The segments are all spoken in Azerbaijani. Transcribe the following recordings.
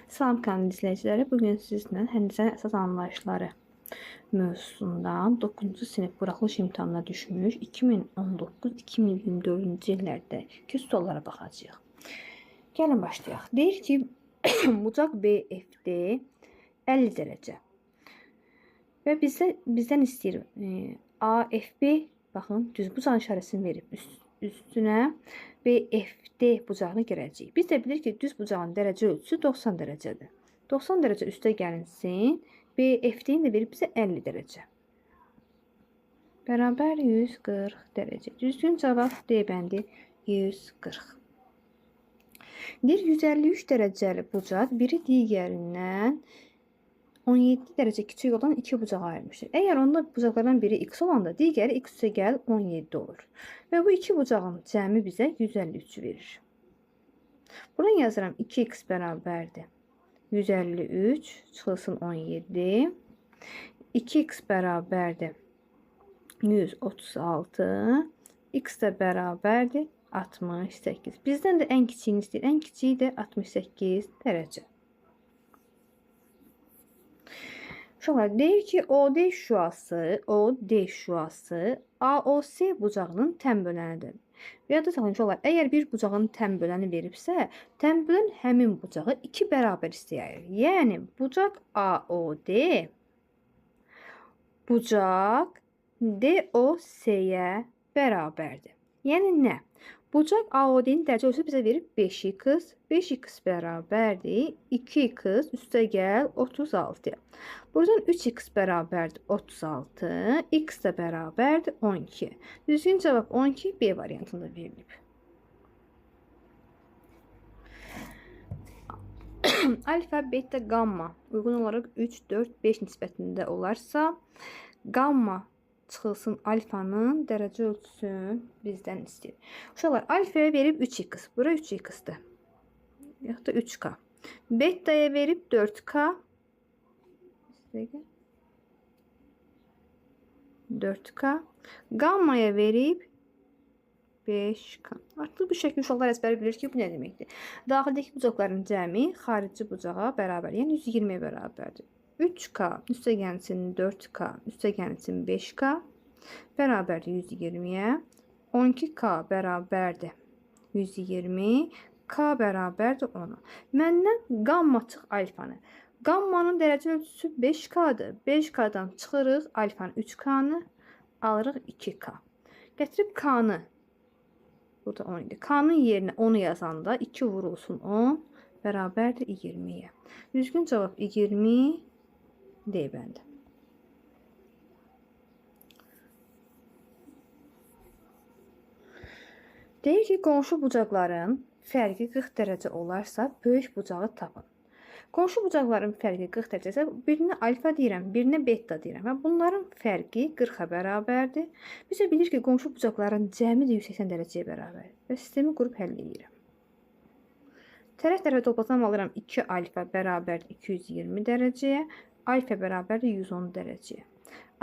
Salam kanal izləyiciləri, bugün sizlə həndəsənin əsas anlayışları mövzusundan 9-cu sinif buraxılış imtahanına düşmüş 2019-2024-cü illərdəki suallara baxacağıq. Gəlin başlayaq. Deyir ki, bucaq BFD 50 dərəcə və bizdən istəyir AFB, baxın, düz bucağın işarəsini verib üstünə BFD bucağını girəcəyik. Biz də bilir ki, düz bucağın dərəcə ölçüsü 90 dərəcədir. 90 dərəcə üstə gəlinsin, BFD-ni də verib bizə 50 dərəcə. Bərabər 140 dərəcə. Düzgün cavab D bəndi 140. Deyir 153 dərəcəli bucaq biri digərindən 17 dərəcə kiçik olan iki bucağa ayırmışdır. Əgər onda bucaqlardan biri x olanda, digəri x-ə gəl 17 olur. Və bu iki bucağın cəmi bizə 153 verir. Buradan yazıram 2x bərabərdir 153 çıxılsın 17. 2x bərabərdir 136. X də bərabərdir 68. Bizdən də ən kiçiyini istəyir. Ən kiçiyi də 68 dərəcə. Uşaqlar, deyir ki, OD şüası AOC bucağının tən bölənidir. Yadda saxlayın uşaqlar, əgər bir bucağın tən böləni veribsə, tən bölən həmin bucağı 2 bərabər istəyir. Yəni, bucaq AOD bucaq DOC-yə bərabərdir. Yəni, nə? Bucaq AOD-nin dərəcə ölçüsü bizə verib 5x. 5x bərabərdir 2x üstə gəl 36. Buradan 3x bərabərdir 36. X də bərabərdir 12. Düzgün cavab 12 B variantında verilib. Alfa, beta, gamma uyğun olaraq 3, 4, 5 nisbətində olarsa, gamma çıxılsın alfanın dərəcə ölçüsü bizdən istəyir. Uşaqlar, alfaya verib 3x. Bura 3x-dir. Yaxud da 3k. Beta'ya verib 4k. 4k. Gamma'ya verib 5k. Artıq bu şəkil uşaqlar əzbəri bilir ki, bu nə deməkdir? Daxildəki bucaqların cəmi xarici bucağa bərabər, yəni 120-yə bərabərdir. 3k üstə gəlsin 4k üstə gəlsin 5k bərabərdir 120-yə. 12k bərabərdir 120, k bərabərdir 10-a. Məndən gamma çıx alfanı. Gammanın dərəcə ölçüsü 5k'dır. 5k'dan çıxırıq alfanın 3k'nı, alırıq 2k. Gətirib k'nı, burada 10 idi. K'nın yerinə 10'u yazanda 2 vurulsun 10 bərabərdir 20'yə. Düzgün cavab 20 D bəndi. Deyir ki, qonşu bucaqların fərqi 40 dərəcə olarsa, böyük bucağı tapın. Qonşu bucaqların fərqi 40 dərəcəsə, birinə alfa deyirəm, birinə beta deyirəm. Və bunların fərqi 40-a bərabərdir. Bizə bilir ki, qonşu bucaqların cəmi də 180 dərəcəyə bərabərdir. Və sistemi qurub həll edirəm. Tərəf tərəfə toplasam alıram 2 alfa bərabərdir 220 dərəcəyə. Alfa bərabərdir 110 dərəcəyə.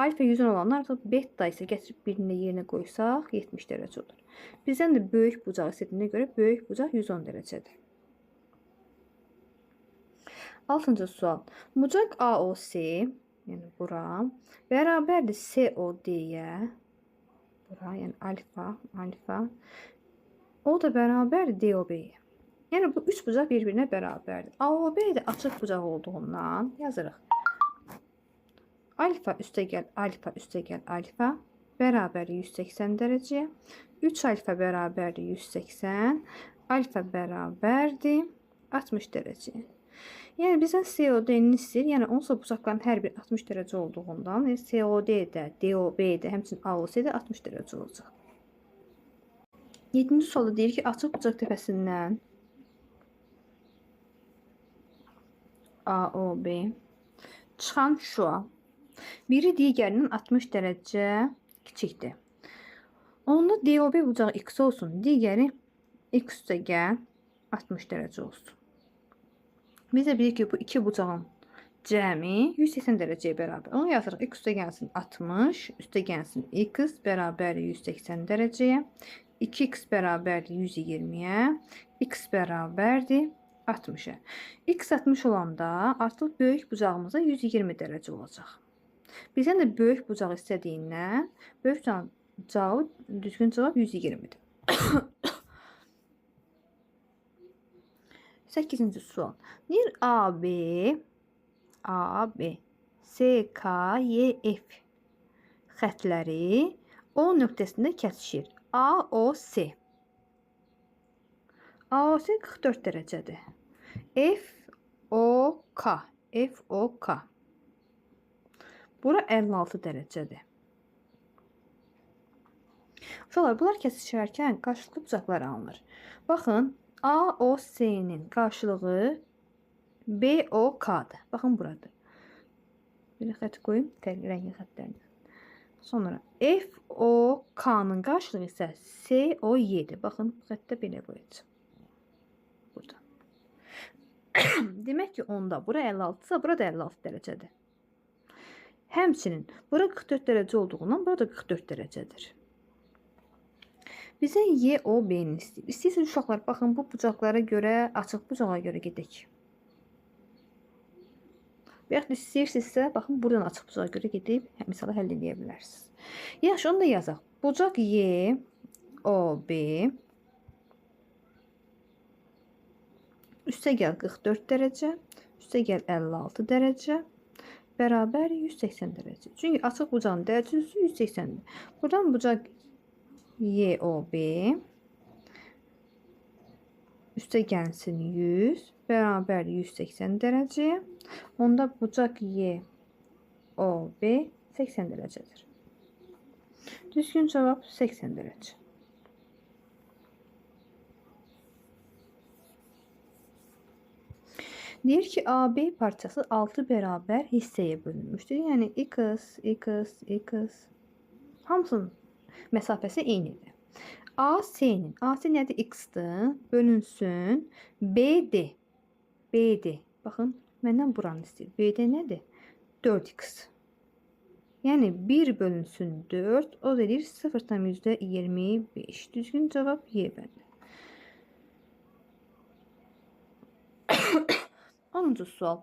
Alfa 110 olanlar artıq beta isə gətirib birini yerinə qoysaq 70 dərəcə olur. Bizdən də böyük bucağı istədiyinə görə böyük bucaq 110 dərəcədir. 6-cı sual. Bucaq AOC, yəni bura, bərabərdir COD-yə, bura, yəni alfa, o da bərabərdir DOB-yə. Yəni bu 3 bucaq bir-birinə bərabərdir. AOB də açıq bucaq olduğundan yazırıq. Alfa üstə gəl alfa bərabərdir 180 dərəcəyə. 3 alfa bərabərdir 180. Alfa bərabərdir 60 dərəcəyə. Yəni bizdən COD-ni istəyir. Yəni onsuz bucaqların hər biri 60 dərəcə olduğundan COD də, DOB də, həmçinin AOC də 60 dərəcə olacaq. 7-ci sualda deyir ki, açıq bucaq təpəsindən AOB çıxan şua biri digərinin 60 dərəcə kiçikdir. Onda DOB bucağı x olsun, digəri x üstə gəl 60 dərəcə olsun. Biz də bilir ki, bu iki bucağın cəmi 180 dərəcəyə bərabər. Onu yazırıq, x üstə gəlsin 60, üstə gəlsin x bərabərdir 180 dərəcəyə. 2x bərabərdir 120-yə, x bərabərdir 60'a. X 60 olanda artıq böyük bucağımıza 120 dərəcə olacaq. Bizdən də böyük bucaq istədiyindən böyük bucağı düzgün cavab 120-dir. 8-ci sual. Deyir AB, SKYF xətləri O nöqtəsində kəsişir. AOC 44 dərəcədir. FOK bura 56 dərəcədir. Uşaqlar, bunlar kəsişərkən qarşılıqlı bucaqlar alınır. Baxın, AOC-nin qarşılığı BOK-dır. Baxın, buradır. Bir xətt qoyum, fərqli rəngli xətlərini. Sonra FOK-nın qarşılığı isə COY-dir. Baxın, bu xəttdə belə qoyacağım. Burada. Demək ki, onda bura 56-sa, bura da 56 dərəcədir. Həmçinin, bura 44 dərəcə olduğundan, bura da 44 dərəcədir. Bizə YOB-ni istəyir. İstəyirsiniz uşaqlar, baxın, bu bucaqlara görə, açıq bucağa görə gedək. Və yaxud istəyirsinizsə, baxın, buradan açıq bucağa görə gedib, misalı həll edə bilərsiniz. Yaxşı, onu da yazaq. Bucaq YOB üstə gəl 44 dərəcə, üstə gəl 56 dərəcə, bərabər 180 dərəcə. Çünki açıq bucağın dərəcəsi 180-dir. Buradan bucaq YOB üstə gəlsin 100, bərabər 180 dərəcəyə. Onda bucaq YOB 80 dərəcədir. Düzgün cavab 80 dərəcə. Deyir ki, AB parçası 6 bərabər hissəyə bölünmüşdür. Yəni, X. Hamısının məsafəsi eynidir. AC nədir? X-dır. Bölünsün. BD. Baxın, məndən buranı istəyir. BD nədir? 4X. Yəni, 1 bölünsün 4. O da deyir 0,25. Düzgün cavab Y bəndi. 10-cu sual.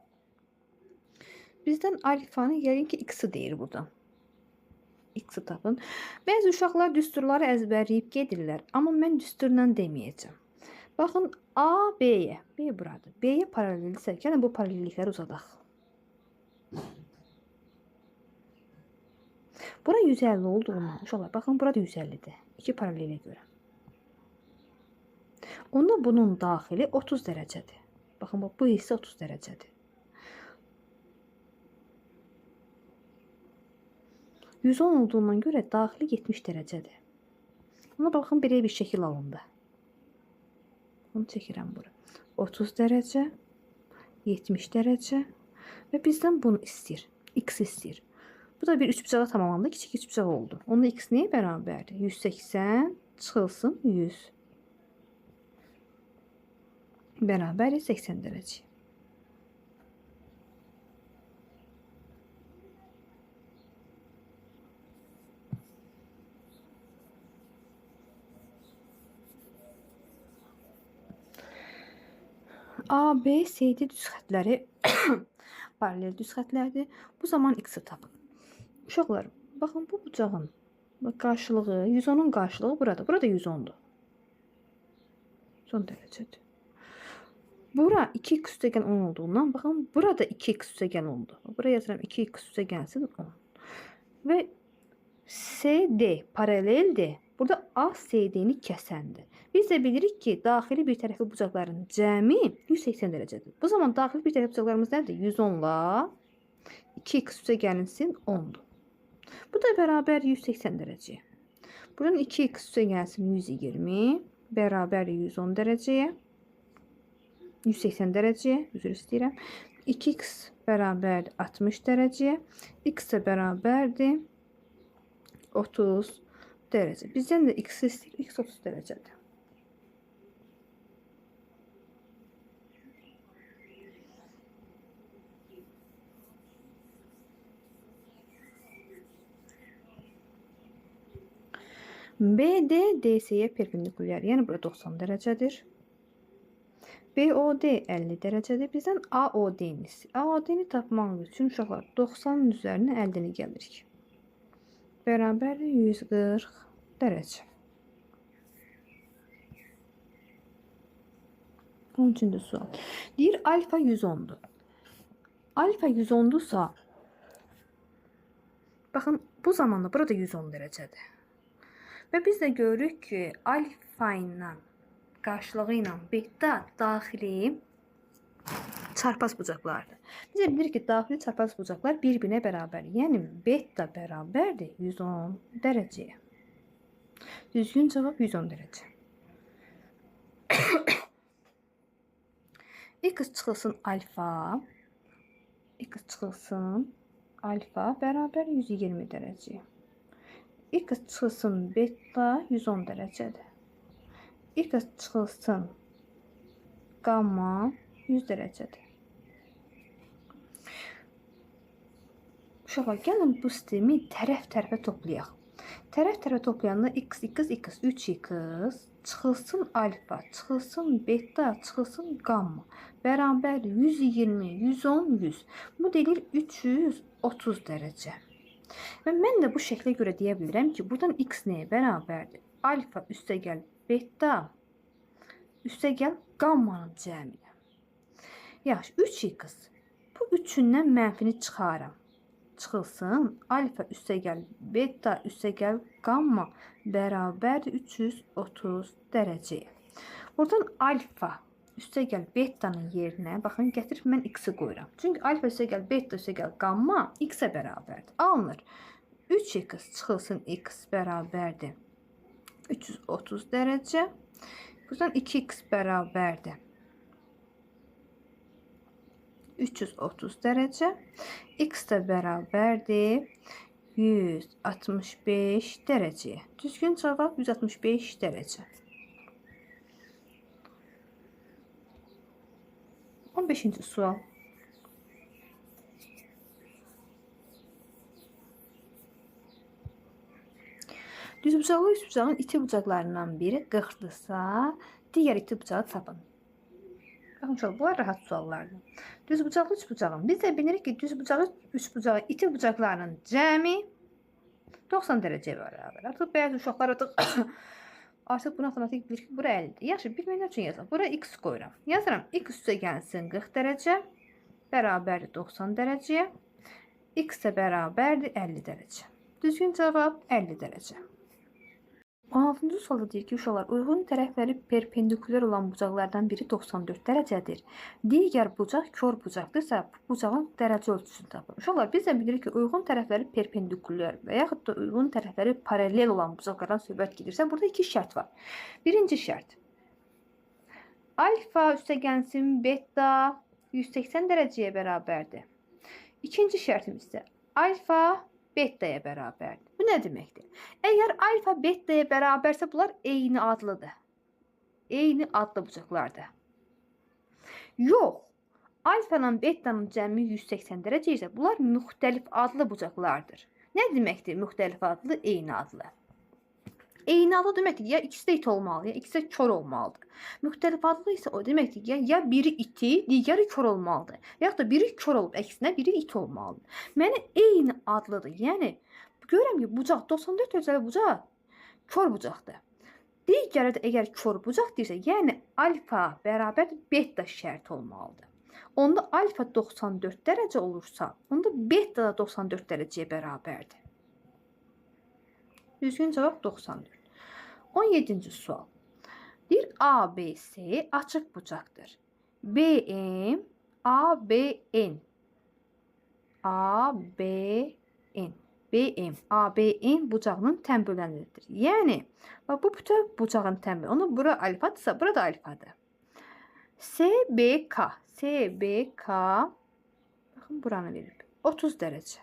Bizdən alfanı yəqin ki, X-i deyir buradan. X-i tapın. Bəzi uşaqlar düsturları əzbərləyib gedirlər. Amma mən düsturla deməyəcəm. Baxın, A, B-yə. B buradır. B-yə paraleldirsə, yəni bu paralellikləri uzadaq. Bura 150 olduğundan, uşaqlar, baxın, burada 150-dir. İki paralelə görə. Onda bunun daxili 30 dərəcədir. Baxın, bu hissə 30 dərəcədir. 110 olduğundan görə daxili 70 dərəcədir. Ona baxın, belə bir şəkil alındı. Onu çəkirəm bura. 30 dərəcə, 70 dərəcə və bizdən bunu istəyir. X istəyir. Bu da bir üçbucağa tamamlandı. Kiçik üçbucaq oldu. Onda X nəyə bərabərdir? 180 çıxılsın 100. Bərabər 80 dərəcə. A, B, C-D düz xətləri paralel düz xətlərdir. Bu zaman X-i tapın. Uşaqlar, baxın bu bucağın qarşılığı, 110-un qarşılığı burada. Burada 110-dur. 110 dərəcədir. Bura 2x üstəgən 10 olduğundan, baxın, burada 2x üstəgən 10'dur. Buraya yazıram 2x üstə gəlsin 10. Və CD paraleldir. Burada ACD-ni kəsəndir. Biz də bilirik ki, daxili bir tərəfli bucaqların cəmi 180 dərəcədir. Bu zaman daxili bir tərəfli bucaqlarımız nədir? 110-la 2x üstə gəlinsin 10'dur. Bu da bərabər 180 dərəcəyə. Buradan 2x üstə gəlsin 120, bərabər 110 dərəcəyə. 180 dərəcəyə, üzr istəyirəm. 2x bərabər 60 dərəcəyə, x də bərabərdir 30 dərəcə. Bizdən də x istəyir, x 30 dərəcədir. BD DC-yə perpendikulyar, yəni burada 90 dərəcədir. BOD 50 dərəcədir. Bizdən AOD-ni istəyir. AOD-ni tapmaq üçün uşaqlar 90-ın üzərinə 50-ni gəlirik. Bərabərdir 140 dərəcə. 13-cü sual. Deyir alfa 110'dur. Alfa 110'dursa baxın bu zamanda burada 110 dərəcədir. Və biz də görürük ki alfa ilə qarşılığı ilə beta daxili çarpaz bucaqlardır. Biz də bilirik ki daxili çarpaz bucaqlar bir-birinə bərabər. Yəni beta bərabərdir 110 dərəcəyə. Düzgün cavab 110 dərəcə. X çıxılsın alfa. X çıxılsın alfa bərabər 120 dərəcəyə. X çıxılsın beta 110 dərəcədir. X çıxılsın gamma 100 dərəcədir. Uşaqlar, gəlin bu sistemi tərəf-tərəfə toplayaq. Tərəf-tərəfə toplayanda x, 3x çıxılsın alfa, çıxılsın beta, çıxılsın gamma bərabər 120, 110, 100. Bu deyilir 330 dərəcə. Və mən də bu şəklə görə deyə bilirəm ki, buradan x nəyə bərabərdir? Alfa üstəgəl beta üstəgəl gammanın cəminə. Yaxşı, 3x. Bu üçündən mənfini çıxaram. Çıxılsın alfa üstəgəl beta üstəgəl gamma bərabər 330 dərəcəyə. Buradan alfa üstəgəl betanın yerinə baxın gətirib mən x-i qoyuram. Çünki alfa üstəgəl beta üstəgəl gamma x-ə bərabərdir. Alınır. 3x çıxılsın x bərabərdir 330 dərəcə. Buradan 2x bərabərdir 330 dərəcə. X də bərabərdir 165 dərəcəyə. Düzgün cavab 165 dərəcə. 15-ci sual. Düzbucaqlı üçbucağın iti bucaqlarından biri 40-dırsa, digər iti bucağı tapın. Baxın uşaqlar, bunlar rahat suallardır. Düzbucaqlı üçbucağın. Biz də bilirik ki, düzbucaqlı üçbucağı iti bucaqlarının cəmi 90 dərəcəyə bərabər. Artıq bəzi uşaqlar artıq bunu avtomatik bilir ki, bura 50-dir. Yaxşı, bilməyənlər üçün yazaq. Bura x qoyuram. Yazıram, x üstə gəlsin 40 dərəcə, bərabərdir 90 dərəcəyə. X də bərabərdir 50 dərəcə. Düzgün cavab 50 dərəcə. 16-cı sualda deyir ki, uşaqlar, uyğun tərəfləri perpendikülər olan bucaqlardan biri 94 dərəcədir. Digər bucaq kör bucaqdırsa, bu bucağın dərəcə ölçüsünü tapın. Uşaqlar, biz də bilirik ki, uyğun tərəfləri perpendikülər və yaxud da uyğun tərəfləri paralel olan bucaqlardan söhbət gedirsə, burada iki şərt var. Birinci şərt. Alfa üstə gəlsin beta 180 dərəcəyə bərabərdir. İkinci şərtimiz isə alfa beta'ya bərabərdir. Bu nə deməkdir? Əgər alfa beta'ya bərabərsə, bunlar eyni adlıdır. Eyni adlı bucaqlardır. Yox, alfa ilə beta'nın cəmi 180 dərəcə isə bunlar müxtəlif adlı bucaqlardır. Nə deməkdir müxtəlif adlı, eyni adlı? Eyni adlı deməkdir ya ikisi də it olmalı, ya ikisi də kör olmalıdır. Müxtəlif adlı isə o deməkdir ki, ya biri iti, digəri kör olmalıdır. Yaxud da biri kör olub, əksinə biri it olmalıdır. Mənə eyni adlıdır. Yəni görürəm ki, bucaq 94 dərəcəli bucaq kör bucaqdır. Digəri də əgər kör bucaq deyirsə, yəni alfa bərabər beta şərt olmalıdır. Onda alfa 94 dərəcə olursa, onda beta da 94 dərəcəyə bərabərdir. Düzgün cavab 94. 17-ci sual. Deyir ABC açıq bucaqdır. BM ABN ABN BM ABN bucağının tənbölənlidir. Yəni bu bütöv bucağın tənbölü. Ona bura alfadırsa, bura da alfadır. SBK baxın buranı verib 30 dərəcə.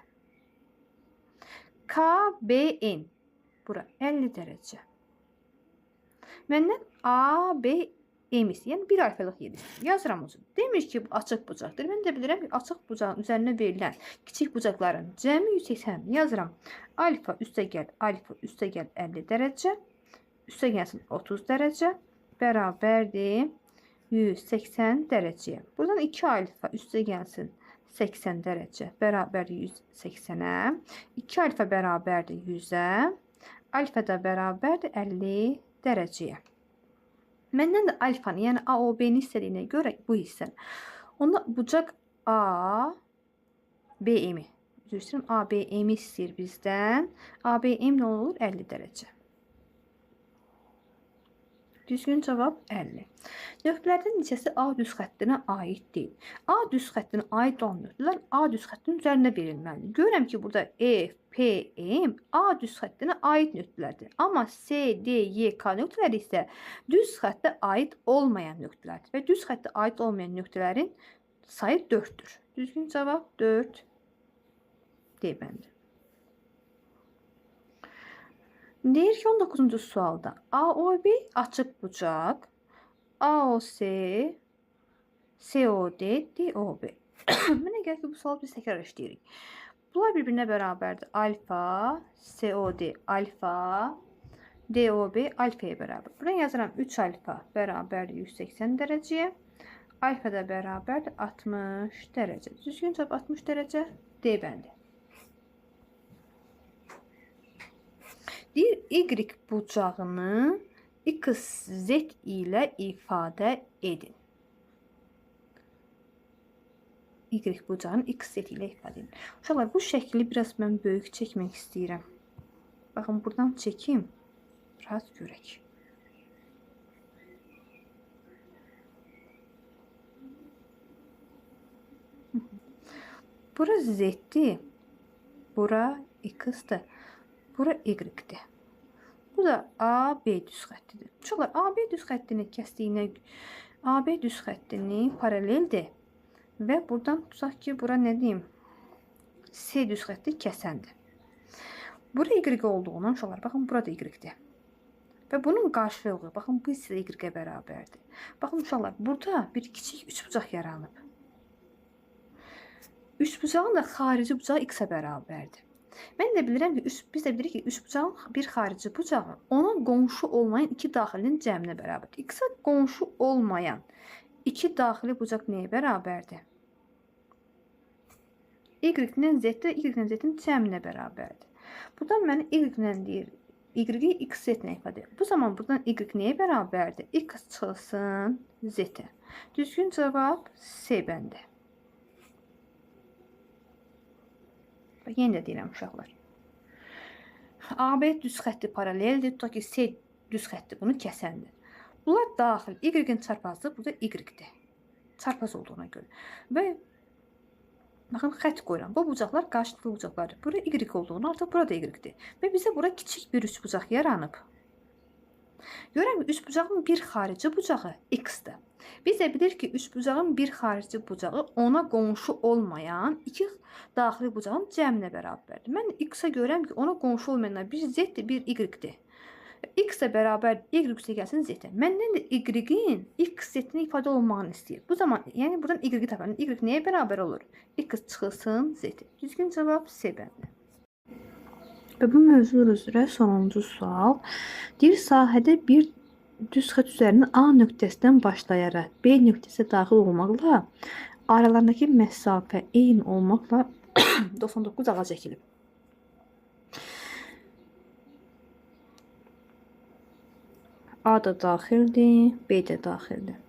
KBN bura 50 dərəcə. Məndən ABM istəyir. Yəni bir alfalıq yeri istəyir. Yazıram uzun. Demir ki, bu açıq bucaqdır. Mən də bilirəm ki, açıq bucağın üzərinə verilən kiçik bucaqların cəmi 180. Yazıram. Alfa üstəgəl 50 dərəcə. Üstə gəlsin 30 dərəcə. Bərabərdir 180 dereceye. Buradan 2 alfa üstə gəlsin 80 derece bərabərdir 180'ə. 2 alfa bərabərdir 100'ə. Alfa da bərabərdir 50 dereceye. Məndən də alfanı, yəni AOB-ni istədiyinə görə bu hissən. Onda bucaq ABM-i. Üzr istəyirəm, ABM-i istəyir bizdən. ABM nə olur? 50 derece. Düzgün cavab 50. Nöqtələrdən neçəsi A düz xəttinə aid deyil. A düz xəttinə aid olan nöqtələr A düz xəttinin üzərində verilməlidir. Görürəm ki, burada F, P, M A düz xəttinə aid nöqtələrdir. Amma C, D, Y, K nöqtələri isə düz xəttə aid olmayan nöqtələrdir. Və düz xəttə aid olmayan nöqtələrin sayı 4'dür. Düzgün cavab 4 D bəndi. Deyir ki 19. sualda AOB açıq bucaq, AOC, COD, DOB. Mənə gəlir ki bu sualı biz təkrar işləyirik. Bunlar bir-birinə bərabərdir. Alfa, COD alfa, DOB alfaya bərabər. Buraya yazıram 3 alfa bərabərdir 180 dereceye. Alfa da bərabərdir 60 derece. Düzgün cavab 60 derece D bəndi. Bir Y bucağını XZ ilə ifadə edin. Y bucağını XZ ilə ifadə edin. Uşaqlar, bu şəkli biraz mən böyük çəkmək istəyirəm. Baxın, buradan çəkim. Rahat görək. Bura Z'dir. Bura X'dir. Bura Y-dir. Bu da AB düz xəttidir. Uşaqlar, AB düz xəttini kəsdiyinə AB düz xəttini paraleldir. Və buradan tutaq ki, bura nə deyim? C düz xətti kəsəndir. Bura Y olduğundan uşaqlar, baxın, burada Y-dir. Və bunun qarşılığı, baxın, bu isə Y-ə bərabərdir. Baxın uşaqlar, burada bir kiçik üçbucaq yaranıb. Üçbucağın da xarici bucağı X-ə bərabərdir. Mən də bilirəm ki, biz də bilirik ki, üçbucağın bir xarici bucağı ona qonşu olmayan iki daxilinin cəminə bərabərdir. X-ə qonşu olmayan iki daxili bucaq nəyə bərabərdir? Y-dən Z-də Y-dən Z-in cəminə bərabərdir. Buradan mənə Y-dən deyir, Y-i XZ-nə ifadə edir. Bu zaman buradan Y nəyə bərabərdir? X çıxılsın Z-ə. Düzgün cavab C bəndi. Yenə də deyirəm uşaqlar. AB düz xətti paraleldir. Tutaq ki, C düz xətti bunu kəsəndir. Bunlar daxil. Y-in çarpazı burada Y-dir. Çarpaz olduğuna görə. Və baxın, xətt qoyuram. Bu bucaqlar qarşılıqlı bucaqlardır. Bura Y olduğuna artıq burada Y-dir. Və bizə bura kiçik bir üçbucaq yaranıb. Görürəm ki, üçbucağın bir xarici bucağı X-dir. Biz də bilir ki, üçbucağın bir xarici bucağı ona qonşu olmayan iki daxili bucağın cəminə bərabərdir. Mən X-ə görürəm ki, ona qonşu olmayanlar bir Z-dir, bir Y-dir. X-ə bərabər Y üstə gəlsin Z-ə. Məndən də Y-in X Z-nə ifadə olmağını istəyir. Bu zaman, yəni buradan Y-i tapalım. Y nəyə bərabər olur? X çıxılsın Z-ə. Düzgün cavab C bəndi. Və bu mövzu üzrə sonuncu sual. Deyir, sahədə bir düz xətt üzərində A nöqtəsindən başlayaraq B nöqtəsi daxil olmaqla aralarındakı məsafə eyni olmaqla 99 ağa çəkilib. A da daxildir, B də daxildir.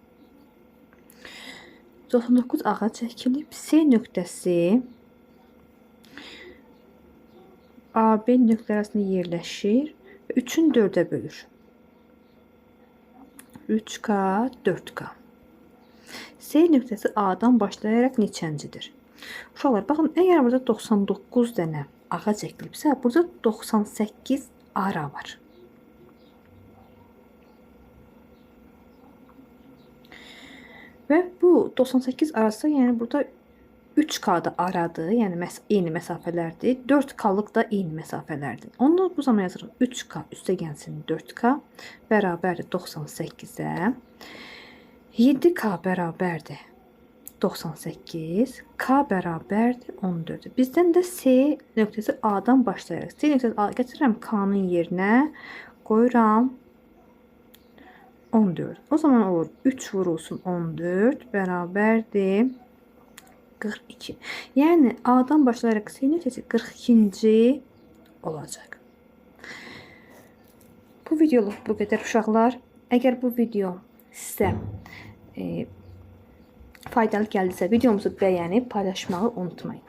99 ağa çəkilib. C nöqtəsi AB nöqtələri arasında yerləşir və 3-ün 4-ə bölür. 3K, 4K. C nöqtəsi A-dan başlayaraq neçəncidir? Uşaqlar, baxın, əgər burada 99 dənə ağa çəkilibsə, burada 98 ara var. Və bu 98 arası, yəni burada 3K-da aradır, yəni eyni məsafələrdir. 4K-lıq da eyni məsafələrdir. Onu bu zaman yazırıq. 3K üstə gəlsin 4K bərabərdir 98-ə. 7K bərabərdir 98. K bərabərdir 14. Bizdən də C nöqtəsi A-dan başlayaraq. C nöqtəsi A gətirirəm K-nın yerinə. Qoyuram 14. O zaman olur 3 vurulsun 14 bərabərdir 42. Yəni A-dan başlayaraq C nöqtəsi 42-ci olacaq. Bu videoluk bu qədər uşaqlar. Əgər bu video sizə faydalı gəldisə videomuzu bəyənib paylaşmağı unutmayın.